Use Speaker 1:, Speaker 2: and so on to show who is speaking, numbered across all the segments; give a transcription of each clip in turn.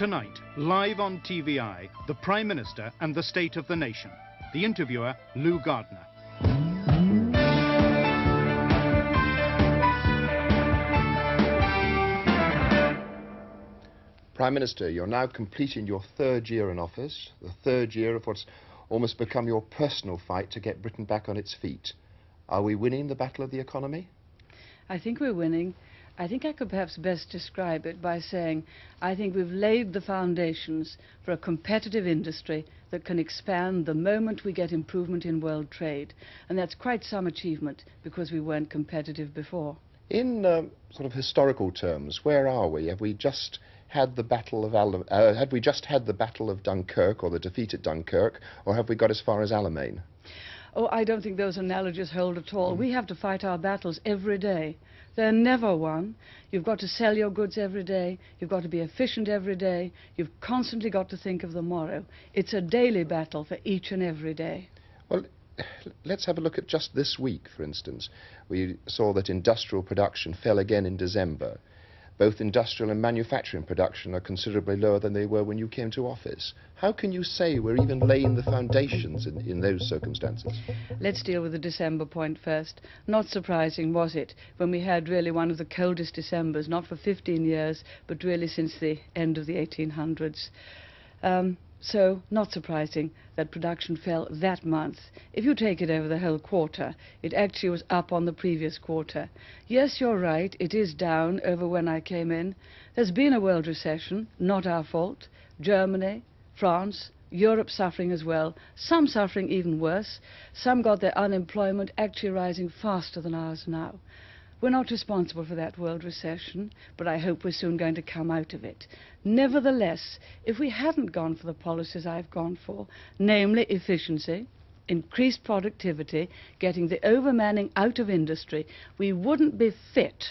Speaker 1: Tonight, live on TVI, the Prime Minister and the State of the Nation. The interviewer, Llew Gardner.
Speaker 2: Prime Minister, you're now completing your third year in office, the third year of what's almost become your personal fight to get Britain back on its feet. Are we winning the battle of the economy?
Speaker 3: I think we're winning. I think I could perhaps best describe it by saying I think we've laid the foundations for a competitive industry that can expand the moment we get improvement in world trade. And that's quite some achievement because we weren't competitive before.
Speaker 2: In sort of historical terms, where are we? Have we just had the battle of Dunkirk, or the defeat at Dunkirk, or have we got as far as Alamein?
Speaker 3: Oh, I don't think those analogies hold at all. We have to fight our battles every day. They're never won. You've got to sell your goods every day. You've got to be efficient every day. You've constantly got to think of the morrow. It's a daily battle for each and every day.
Speaker 2: Well, let's have a look at just this week, for instance. We saw that industrial production fell again in December. Both industrial and manufacturing production are considerably lower than they were when you came to office. How can you say we're even laying the foundations in those circumstances?
Speaker 3: Let's deal with the December point first. Not surprising, was it, when we had really one of the coldest Decembers, not for 15 years, but really since the end of the 1800s. So, not surprising that production fell that month. If you take it over the whole quarter, it actually was up on the previous quarter. Yes, you're right, it is down over when I came in. There's been a world recession, not our fault. Germany, France, Europe suffering as well, some suffering even worse. Some got their unemployment actually rising faster than ours now. We're not responsible for that world recession, but I hope we're soon going to come out of it. Nevertheless, if we hadn't gone for the policies I've gone for, namely efficiency, increased productivity, getting the overmanning out of industry, we wouldn't be fit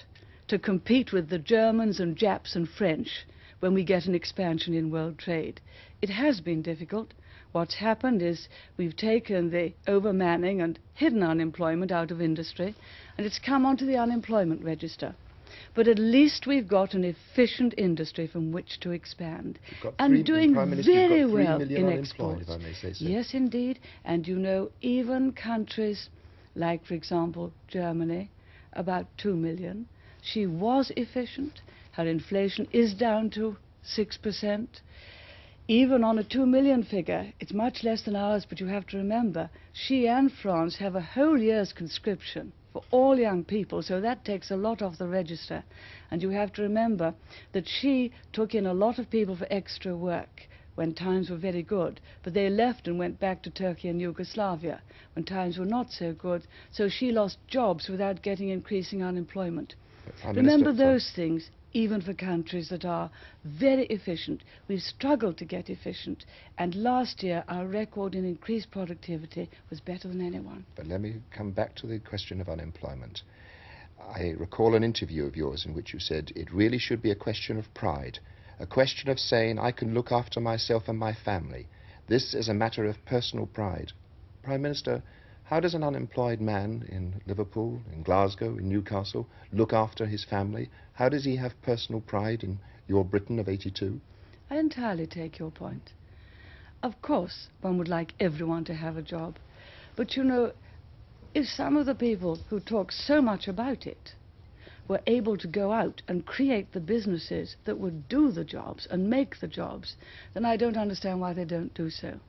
Speaker 3: to compete with the Germans and Japs and French when we get an expansion in world trade. It has been difficult. What's happened is we've taken the overmanning and hidden unemployment out of industry, and it's come onto the unemployment register. But at least we've got an efficient industry from which to expand. And doing very well in exports.
Speaker 2: If I may say so.
Speaker 3: Yes, indeed. And you know, even countries like, for example, Germany, about 2 million, she was efficient. Her inflation is down to 6%. Even on a 2 million figure, it's much less than ours, but you have to remember, she and France have a whole year's conscription for all young people, so that takes a lot off the register. And you have to remember that she took in a lot of people for extra work when times were very good, but they left and went back to Turkey and Yugoslavia when times were not so good, so she lost jobs without getting increasing unemployment. Remember those things. Even for countries that are very efficient. We've struggled to get efficient, and last year our record in increased productivity was better than anyone.
Speaker 2: But let me come back to the question of unemployment. I recall an interview of yours in which you said it really should be a question of pride, a question of saying I can look after myself and my family. This is a matter of personal pride. Prime Minister, how does an unemployed man in Liverpool, in Glasgow, in Newcastle look after his family? How does he have personal pride in your Britain of '82?
Speaker 3: I entirely take your point. Of course, one would like everyone to have a job. But you know, if some of the people who talk so much about it were able to go out and create the businesses that would do the jobs and make the jobs, then I don't understand why they don't do so.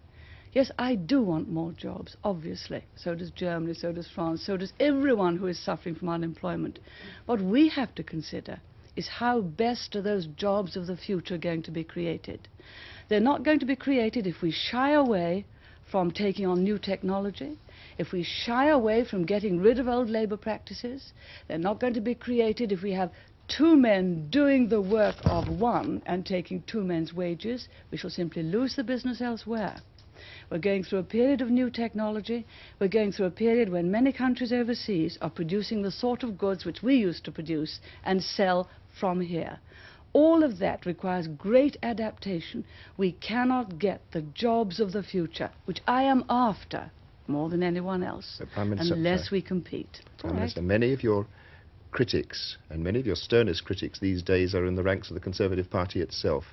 Speaker 3: Yes, I do want more jobs, obviously. So does Germany, so does France, so does everyone who is suffering from unemployment. What we have to consider is how best are those jobs of the future going to be created. They're not going to be created if we shy away from taking on new technology, if we shy away from getting rid of old labour practices. They're not going to be created if we have 2 men doing the work of one and taking 2 men's wages. We shall simply lose the business elsewhere. We're going through a period of new technology. We're going through a period when many countries overseas are producing the sort of goods which we used to produce and sell from here. All of that requires great adaptation. We cannot get the jobs of the future, which I am after more than anyone else, unless we compete.
Speaker 2: Prime Minister, many of your critics, and many of your sternest critics these days, are in the ranks of the Conservative Party itself.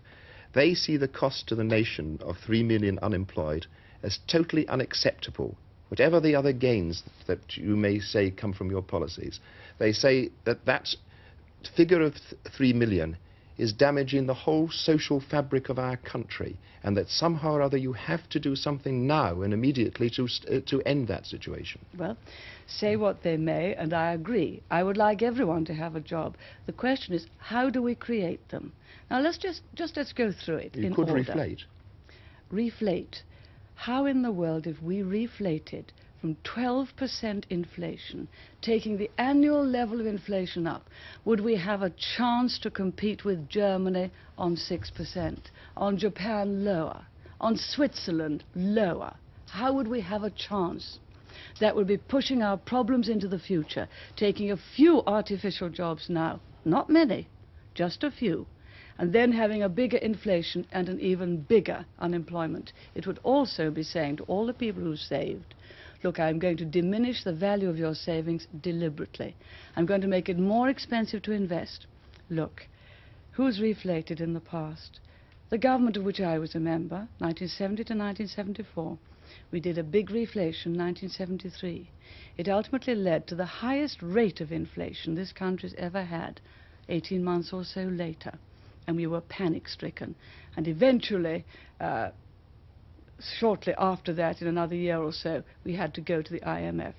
Speaker 2: They see the cost to the nation of 3 million unemployed as totally unacceptable. Whatever the other gains that you may say come from your policies, they say that that figure of 3 million is damaging the whole social fabric of our country, and that somehow or other you have to do something now and immediately to end that situation.
Speaker 3: Well, say what they may, and I agree. I would like everyone to have a job. The question is, how do we create them? Now let's let's go through it in order.
Speaker 2: You could reflate.
Speaker 3: Reflate. How in the world, if we reflated from 12% inflation, taking the annual level of inflation up, would we have a chance to compete with Germany on 6%, on Japan lower, on Switzerland lower? How would we have a chance? That would be pushing our problems into the future, taking a few artificial jobs now, not many, just a few, and then having a bigger inflation and an even bigger unemployment. It would also be saying to all the people who saved, look, I'm going to diminish the value of your savings deliberately. I'm going to make it more expensive to invest. Look, who's reflated in the past? The government of which I was a member, 1970 to 1974. We did a big reflation in 1973. It ultimately led to the highest rate of inflation this country's ever had, 18 months or so later. And we were panic-stricken. And eventually, shortly after that, in another year or so, we had to go to the IMF.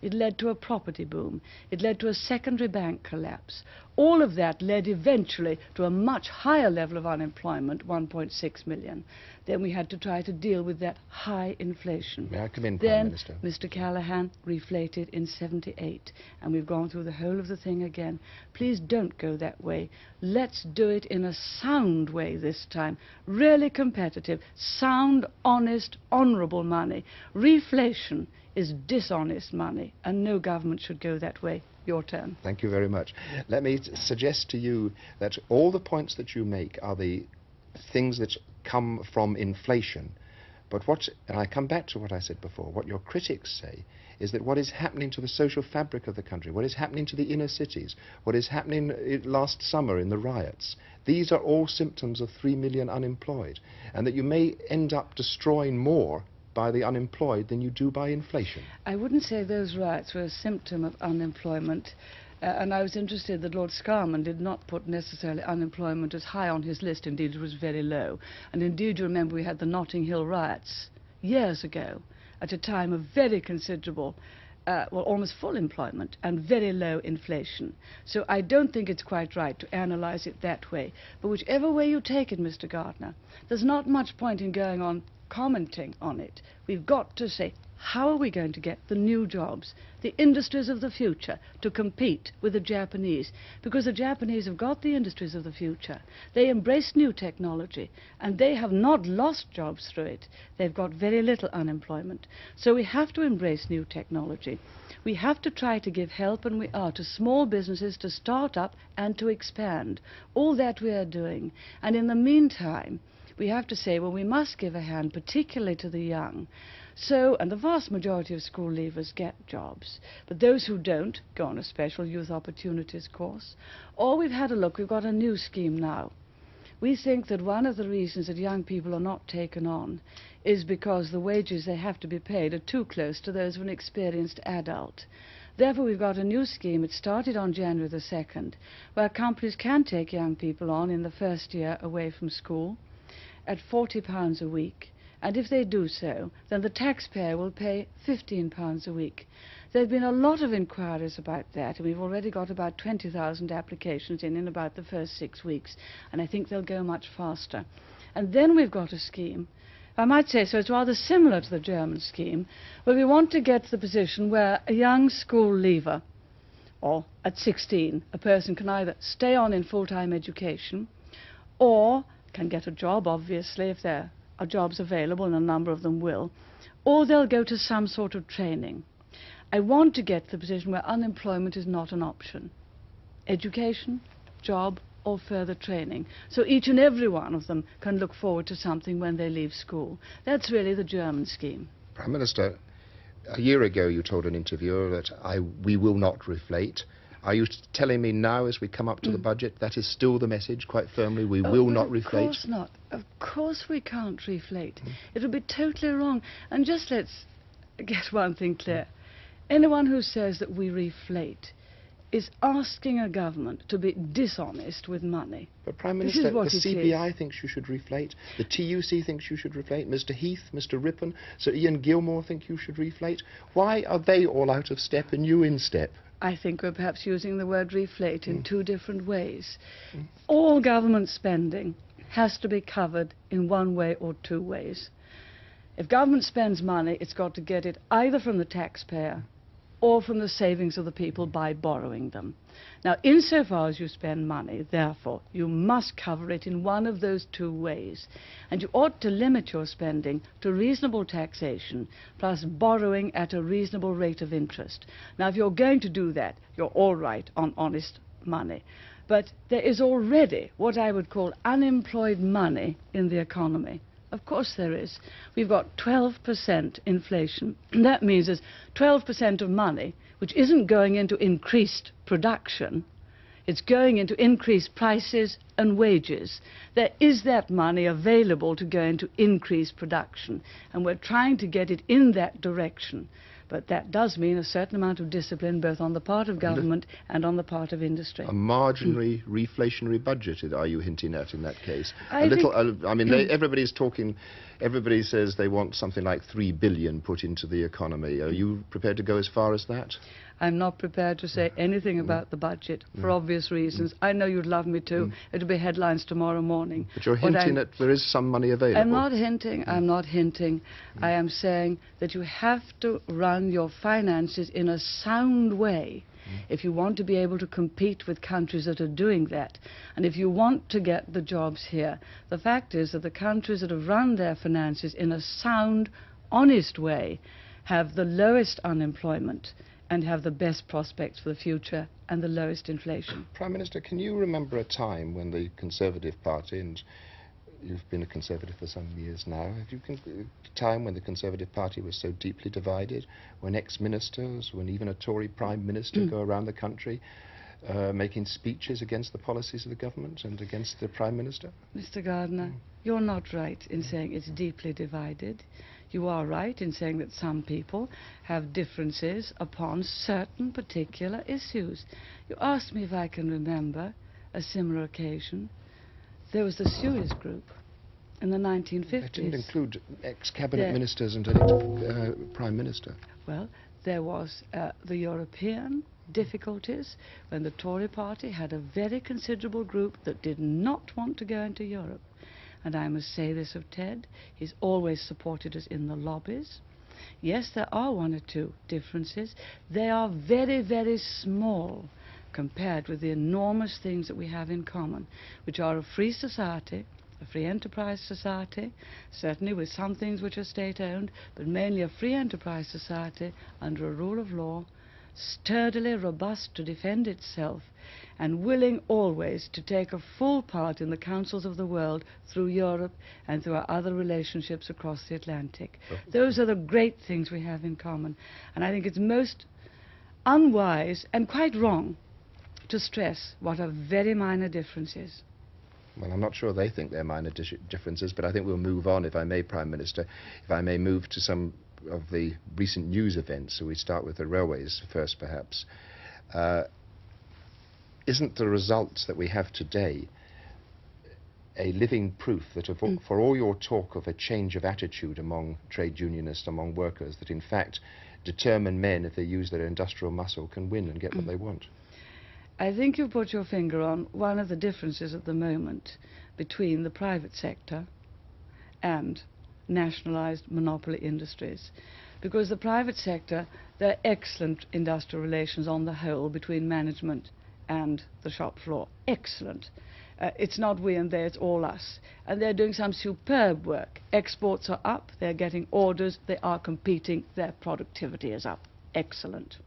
Speaker 3: It led to a property boom. It led to a secondary bank collapse. All of that led eventually to a much higher level of unemployment, 1.6 million. Then we had to try to deal with that high inflation.
Speaker 2: May I come in, Prime Minister?
Speaker 3: Then Mr. Callaghan reflated in 78, and we've gone through the whole of the thing again. Please don't go that way. Let's do it in a sound way this time. Really competitive, sound, honest, honourable money. Reflation is dishonest money, and no government should go that way. Your turn.
Speaker 2: Thank you very much. Let me suggest to you that all the points that you make are the things that come from inflation. But and I come back to what I said before, what your critics say is that what is happening to the social fabric of the country, what is happening to the inner cities, what is happening last summer in the riots, these are all symptoms of 3 million unemployed, and that you may end up destroying more by the unemployed than you do by inflation.
Speaker 3: I wouldn't say those riots were a symptom of unemployment. And I was interested that Lord Scarman did not put necessarily unemployment as high on his list. Indeed, it was very low. And indeed, you remember we had the Notting Hill riots years ago at a time of very considerable, well, almost full employment and very low inflation. So I don't think it's quite right to analyse it that way. But whichever way you take it, Mr. Gardner, there's not much point in going on commenting on it. We've got to say, how are we going to get the new jobs, the industries of the future, to compete with the Japanese? Because the Japanese have got the industries of the future. They embrace new technology, and they have not lost jobs through it. They've got very little unemployment. So we have to embrace new technology. We have to try to give help, and we are, to small businesses to start up and to expand. All that we are doing. And in the meantime, we have to say, well, we must give a hand, particularly to the young. So, and the vast majority of school leavers get jobs, but those who don't go on a special youth opportunities course. Or we've had a look, we've got a new scheme now. We think that one of the reasons that young people are not taken on is because the wages they have to be paid are too close to those of an experienced adult. Therefore, we've got a new scheme. It started on January the 2nd, where companies can take young people on in the first year away from school at £40 a week. And if they do so, then the taxpayer will pay £15 a week. There have been a lot of inquiries about that, and we've already got about 20,000 applications in about the first 6 weeks, and I think they'll go much faster. And then we've got a scheme, I might say, so it's rather similar to the German scheme, where we want to get to the position where a young school leaver, or at 16, a person can either stay on in full-time education, or can get a job, obviously, if there are jobs available, and a number of them will, or they'll go to some sort of training. I want to get to the position where unemployment is not an option. Education, job, or further training. So each and every one of them can look forward to something when they leave school. That's really the German scheme.
Speaker 2: Prime Minister, a year ago you told an interviewer that we will not reflate. Are you telling me now, as we come up to the budget, that is still the message, quite firmly? We will not reflate?
Speaker 3: Of course not. Of course we can't reflate. It would be totally wrong. And just let's get one thing clear. Anyone who says that we reflate is asking a government to be dishonest with money.
Speaker 2: But Prime
Speaker 3: This
Speaker 2: Minister,
Speaker 3: is what
Speaker 2: the
Speaker 3: it
Speaker 2: CBI thinks you should reflate, the TUC thinks you should reflate, Mr Heath, Mr Rippon, Sir Ian Gilmore think you should reflate. Why are they all out of step and you in step?
Speaker 3: I think we're perhaps using the word reflate in two different ways. All government spending has to be covered in one way or two ways. If government spends money, it's got to get it either from the taxpayer or from the savings of the people by borrowing them. Now, insofar as you spend money, therefore, you must cover it in one of those two ways. And you ought to limit your spending to reasonable taxation plus borrowing at a reasonable rate of interest. Now, if you're going to do that, you're all right on honest money. But there is already what I would call unemployed money in the economy. Of course there is. We've got 12% inflation. That means there's 12% of money which isn't going into increased production. It's going into increased prices and wages. There is that money available to go into increased production, and we're trying to get it in that direction. But that does mean a certain amount of discipline both on the part of government and on the part of industry.
Speaker 2: A marginally reflationary budget, are you hinting at in that case?
Speaker 3: I
Speaker 2: mean, everybody's talking, everybody says they want something like 3 billion put into the economy. Are you prepared to go as far as that?
Speaker 3: I'm not prepared to say anything about the budget for obvious reasons. I know you'd love me to. It'll be headlines tomorrow morning.
Speaker 2: But you're hinting that there is some money available.
Speaker 3: I'm not hinting. I'm not hinting. I am saying that you have to run your finances in a sound way if you want to be able to compete with countries that are doing that. And if you want to get the jobs here, the fact is that the countries that have run their finances in a sound, honest way have the lowest unemployment and have the best prospects for the future and the lowest inflation.
Speaker 2: Prime Minister, can you remember a time when the Conservative Party, and you've been a Conservative for some years now, have you a time when the Conservative Party was so deeply divided, when ex-ministers, when even a Tory Prime Minister go around the country making speeches against the policies of the government and against the Prime Minister?
Speaker 3: Mr. Gardner, you're not right in saying it's deeply divided. You are right in saying that some people have differences upon certain particular issues. You asked me if I can remember a similar occasion. There was the Suez Group in the 1950s.
Speaker 2: That didn't include ex-cabinet ministers and a Prime Minister.
Speaker 3: Well, there was the European difficulties when the Tory party had a very considerable group that did not want to go into Europe. And I must say this of Ted, he's always supported us in the lobbies. Yes, there are one or two differences. They are very, very small compared with the enormous things that we have in common, which are a free society, a free enterprise society, certainly with some things which are state-owned, but mainly a free enterprise society under a rule of law, sturdily robust to defend itself, and willing always to take a full part in the councils of the world through Europe and through our other relationships across the Atlantic. Those are the great things we have in common. And I think it's most unwise and quite wrong to stress what are very minor differences.
Speaker 2: Well, I'm not sure they think they're minor differences, but I think we'll move on, if I may, Prime Minister. If I may move to some of the recent news events. So we start with the railways first, perhaps. Isn't the results that we have today a living proof that for all your talk of a change of attitude among trade unionists, among workers, that in fact determined men, if they use their industrial muscle, can win and get what they want?
Speaker 3: I think you put your finger on one of the differences at the moment between the private sector and nationalized monopoly industries. Because the private sector, there are excellent industrial relations on the whole between management and the shop floor. Excellent. It's not we and they, it's all us. And they're doing some superb work. Exports are up, they're getting orders, they are competing, their productivity is up. Excellent.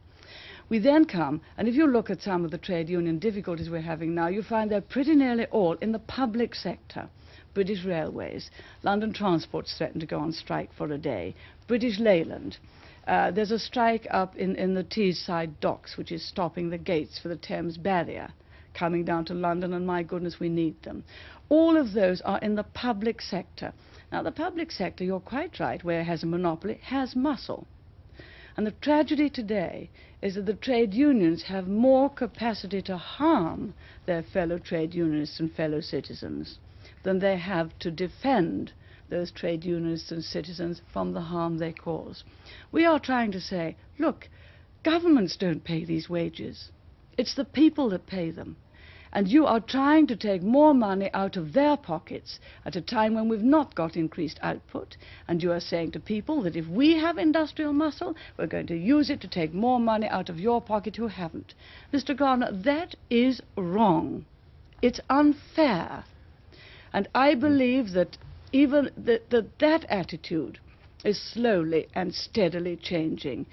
Speaker 3: We then come, and if you look at some of the trade union difficulties we're having now, you find they're pretty nearly all in the public sector. British Railways, London Transport's threatened to go on strike for a day, British Leyland, There's a strike up in the Teesside docks, which is stopping the gates for the Thames barrier coming down to London, and my goodness, we need them. All of those are in the public sector. Now, the public sector, you're quite right, where it has a monopoly, has muscle. And the tragedy today is that the trade unions have more capacity to harm their fellow trade unionists and fellow citizens than they have to defend those trade unionists and citizens from the harm they cause. We are trying to say, look, governments don't pay these wages. It's the people that pay them. And you are trying to take more money out of their pockets at a time when we've not got increased output. And you are saying to people that if we have industrial muscle, we're going to use it to take more money out of your pocket who haven't. Mr. Gardner, that is wrong. It's unfair. And I believe that even that attitude is slowly and steadily changing.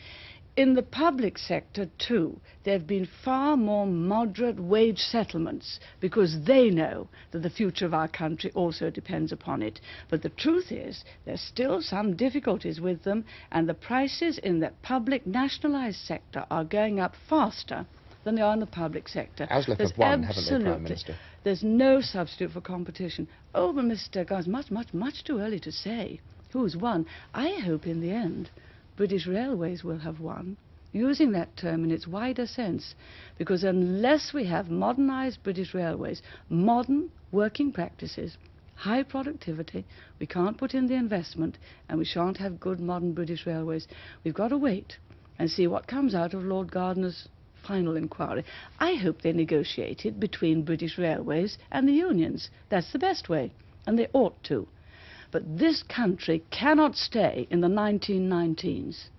Speaker 3: In the public sector, too, there have been far more moderate wage settlements because they know that the future of our country also depends upon it. But the truth is, there's still some difficulties with them, and the prices in the public nationalised sector are going up faster than they are in the public sector.
Speaker 2: ASLEF have won, haven't they, Prime Minister?
Speaker 3: There's no substitute for competition. Oh, but Mr. Gardner, much too early to say who's won. I hope in the end British Railways will have won, using that term in its wider sense, because unless we have modernised British Railways, modern working practices, high productivity, we can't put in the investment, and we shan't have good modern British Railways. We've got to wait and see what comes out of Lord Gardner's final inquiry. I hope they negotiate it between British Railways and the unions. That's the best way, and they ought to. But this country cannot stay in the 1919s.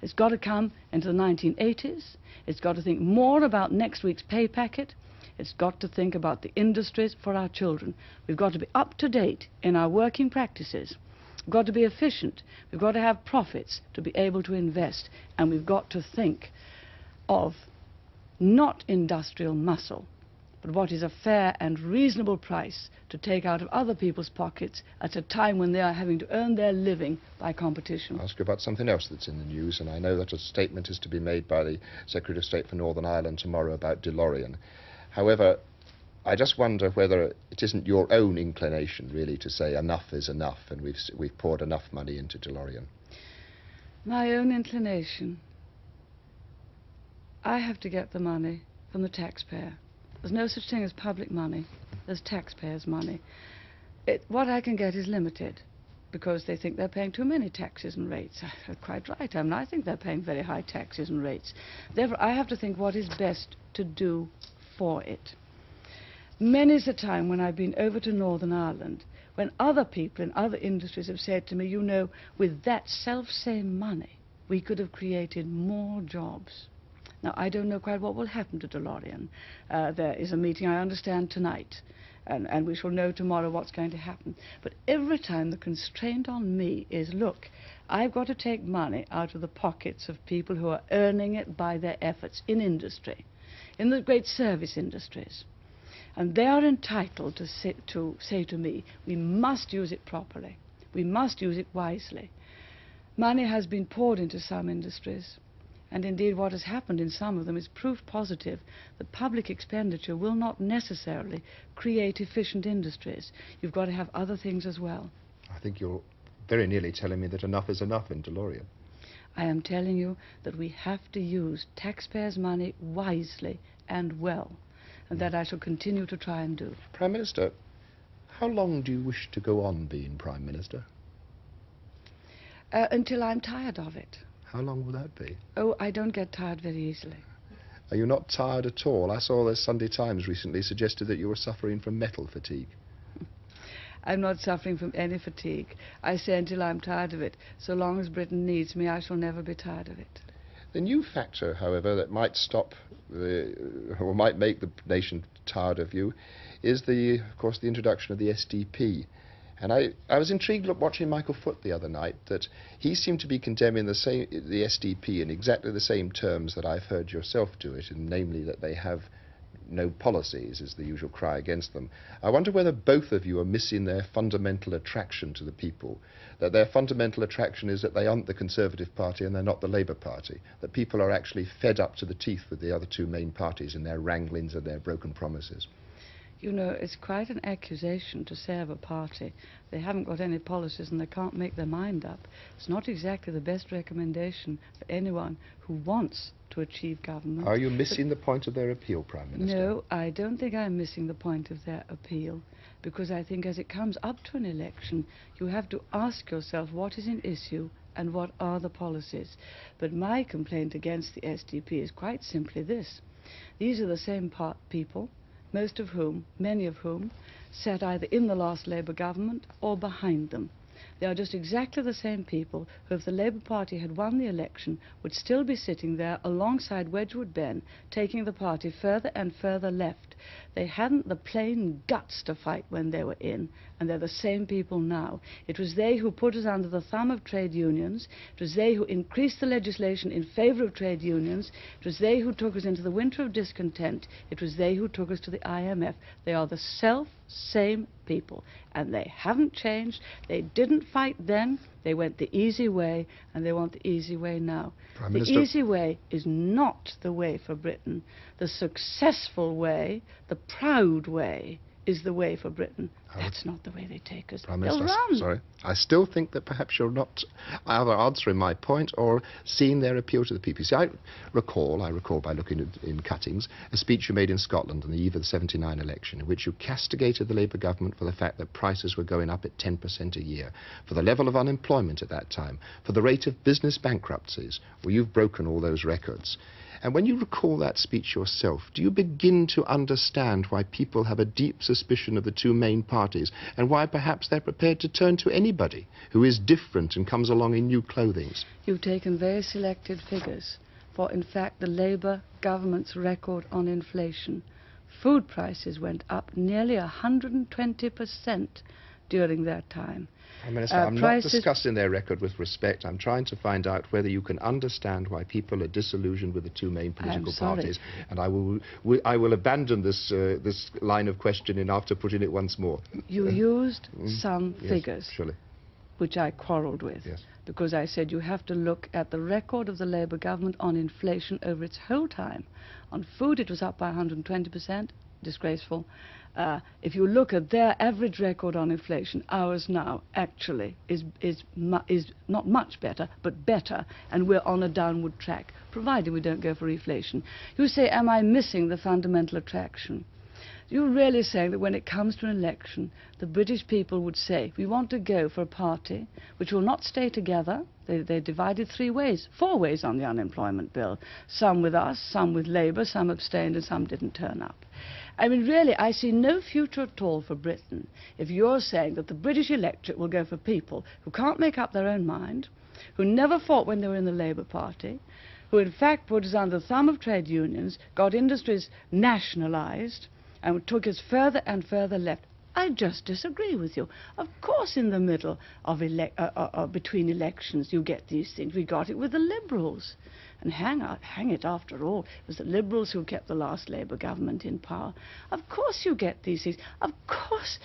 Speaker 3: It's got to come into the 1980s. It's got to think more about next week's pay packet. It's got to think about the industries for our children. We've got to be up to date in our working practices. We've got to be efficient. We've got to have profits to be able to invest. And we've got to think of not industrial muscle, but what is a fair and reasonable price to take out of other people's pockets at a time when they are having to earn their living by competition.
Speaker 2: I'll ask you about something else that's in the news, and I know that a statement is to be made by the Secretary of State for Northern Ireland tomorrow about DeLorean. However, I just wonder whether it isn't your own inclination, really, to say enough is enough, and we've poured enough money into DeLorean.
Speaker 3: My own inclination. I have to get the money from the taxpayer. There's no such thing as public money. There's taxpayers' money. What I can get is limited because they think they're paying too many taxes and rates. Quite right. I mean, I think they're paying very high taxes and rates. Therefore, I have to think what is best to do for it. Many's the time when I've been over to Northern Ireland, when other people in other industries have said to me, you know, with that self-same money, we could have created more jobs. Now, I don't know quite what will happen to DeLorean. There is a meeting, I understand, tonight, and we shall know tomorrow what's going to happen. But every time the constraint on me is, look, I've got to take money out of the pockets of people who are earning it by their efforts in industry, in the great service industries. And they are entitled to say to me, we must use it properly. We must use it wisely. Money has been poured into some industries. And indeed what has happened in some of them is proof positive that public expenditure will not necessarily create efficient industries. You've got to have other things as well. I
Speaker 2: think you're very nearly telling me that enough is enough in DeLorean.
Speaker 3: I am telling you that we have to use taxpayers' money wisely and well, and that I shall continue to try and do.
Speaker 2: Prime Minister, how long do you wish to go on being Prime Minister?
Speaker 3: Until I'm tired of it.
Speaker 2: How long will that be?
Speaker 3: Oh, I don't get tired very easily.
Speaker 2: Are you not tired at all? I saw the Sunday Times recently suggested that you were suffering from metal fatigue.
Speaker 3: I'm not suffering from any fatigue. I say until I'm tired of it. So long as Britain needs me, I shall never be tired of it.
Speaker 2: The new factor, however, that might stop or might make the nation tired of you is, of course, the introduction of the SDP. And I was intrigued watching Michael Foot the other night that he seemed to be condemning the SDP in exactly the same terms that I've heard yourself do it, and namely that they have no policies is the usual cry against them. I wonder whether both of you are missing their fundamental attraction to the people, that their fundamental attraction is that they aren't the Conservative Party and they're not the Labour Party, that people are actually fed up to the teeth with the other two main parties and their wranglings and their broken promises.
Speaker 3: You know, it's quite an accusation to say of a party they haven't got any policies and they can't make their mind up. It's not exactly the best recommendation for anyone who wants to achieve government.
Speaker 2: Are you missing the point of their appeal, Prime Minister?
Speaker 3: No, I don't think I'm missing the point of their appeal, because I think as it comes up to an election, you have to ask yourself what is an issue and what are the policies. But my complaint against the SDP is quite simply this. These are the same people, many of whom, sat either in the last Labour government or behind them. They are just exactly the same people who, if the Labour Party had won the election, would still be sitting there alongside Wedgwood Ben, taking the party further and further left. They hadn't the plain guts to fight when they were in, and they're the same people now. It was they who put us under the thumb of trade unions. It was they who increased the legislation in favour of trade unions. It was they who took us into the winter of discontent. It was they who took us to the IMF. They are the same people, and they haven't changed. They didn't fight then. They went the easy way, and they want the easy way now.
Speaker 2: Prime
Speaker 3: The
Speaker 2: Minister.
Speaker 3: easy way is not the way for Britain. The successful way, the proud way, is the way for Britain. That's not the way they take us.
Speaker 2: Prime
Speaker 3: They'll
Speaker 2: Minister,
Speaker 3: run.
Speaker 2: sorry. I still think that perhaps you're not either answering my point or seeing their appeal to the people. See, I recall by looking in cuttings, a speech you made in Scotland on the eve of the '79 election, in which you castigated the Labour government for the fact that prices were going up at 10% a year, for the level of unemployment at that time, for the rate of business bankruptcies. Well, you've broken all those records. And when you recall that speech yourself, do you begin to understand why people have a deep suspicion of the two main parties, and why perhaps they're prepared to turn to anybody who is different and comes along in new clothing?
Speaker 3: You've taken very selected figures for, in fact, the Labour government's record on inflation. Food prices went up nearly 120% during that time.
Speaker 2: Prime Minister, I'm not discussing their record with respect. I'm trying to find out whether you can understand why people are disillusioned with the two main political parties. And I will abandon this line of questioning after putting it once more.
Speaker 3: You used some figures,
Speaker 2: Yes, surely.
Speaker 3: which I quarrelled with,
Speaker 2: Yes.
Speaker 3: because I said you have to look at the record of the Labour government on inflation over its whole time. On food, it was up by 120%, disgraceful. If you look at their average record on inflation, ours now actually is not much better, but better, and we're on a downward track, provided we don't go for reflation. You say, am I missing the fundamental attraction? You're really saying that when it comes to an election, the British people would say, we want to go for a party which will not stay together. They divided four ways on the unemployment bill. Some with us, some with Labour, some abstained and some didn't turn up. I mean, really, I see no future at all for Britain if you're saying that the British electorate will go for people who can't make up their own mind, who never fought when they were in the Labour Party, who in fact put us under the thumb of trade unions, got industries nationalised, and took us further and further left. I just disagree with you. Of course, in the middle of between elections, you get these things. We got it with the Liberals. And hang it, after all, it was the Liberals who kept the last Labour government in power. Of course you get these things. Of course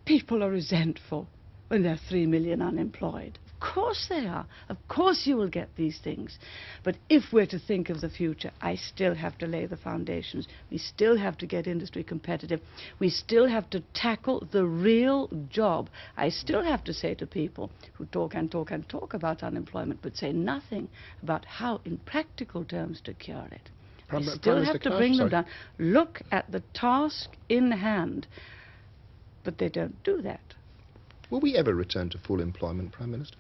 Speaker 3: people are resentful when there are 3 million unemployed. Of course they are. Of course you will get these things. But if we're to think of the future, I still have to lay the foundations. We still have to get industry competitive. We still have to tackle the real job. I still have to say to people who talk and talk and talk about unemployment but say nothing about how in practical terms to cure it. I still have to bring them down. Look at the task in hand. But they don't do that.
Speaker 2: Will we ever return to full employment, Prime Minister?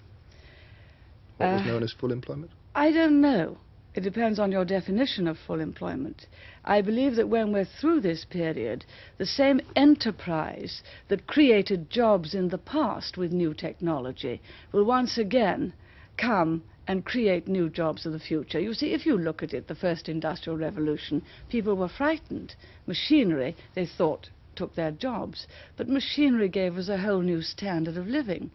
Speaker 2: What was known as full employment?
Speaker 3: I don't know. It depends on your definition of full employment. I believe that when we're through this period, the same enterprise that created jobs in the past with new technology will once again come and create new jobs of the future. You see, if you look at it, the first industrial revolution, people were frightened. Machinery, they thought, took their jobs. But machinery gave us a whole new standard of living.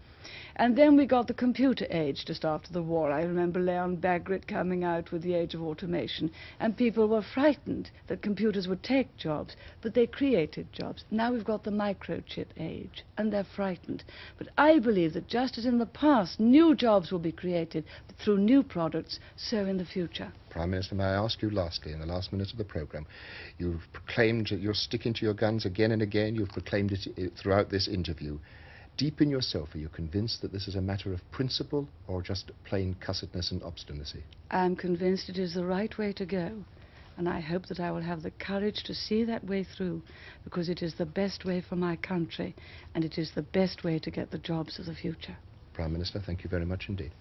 Speaker 3: And then we got the computer age just after the war. I remember Leon Bagrit coming out with the age of automation, and people were frightened that computers would take jobs, but they created jobs. Now we've got the microchip age, and they're frightened. But I believe that just as in the past, new jobs will be created through new products, so in the future.
Speaker 2: Prime Minister, may I ask you lastly, in the last minute of the programme, you've proclaimed that you're sticking to your guns again and again. You've proclaimed it throughout this interview. Deep in yourself, are you convinced that this is a matter of principle or just plain cussedness and obstinacy?
Speaker 3: I'm convinced it is the right way to go, and I hope that I will have the courage to see that way through, because it is the best way for my country, and it is the best way to get the jobs of the future.
Speaker 2: Prime Minister, thank you very much indeed.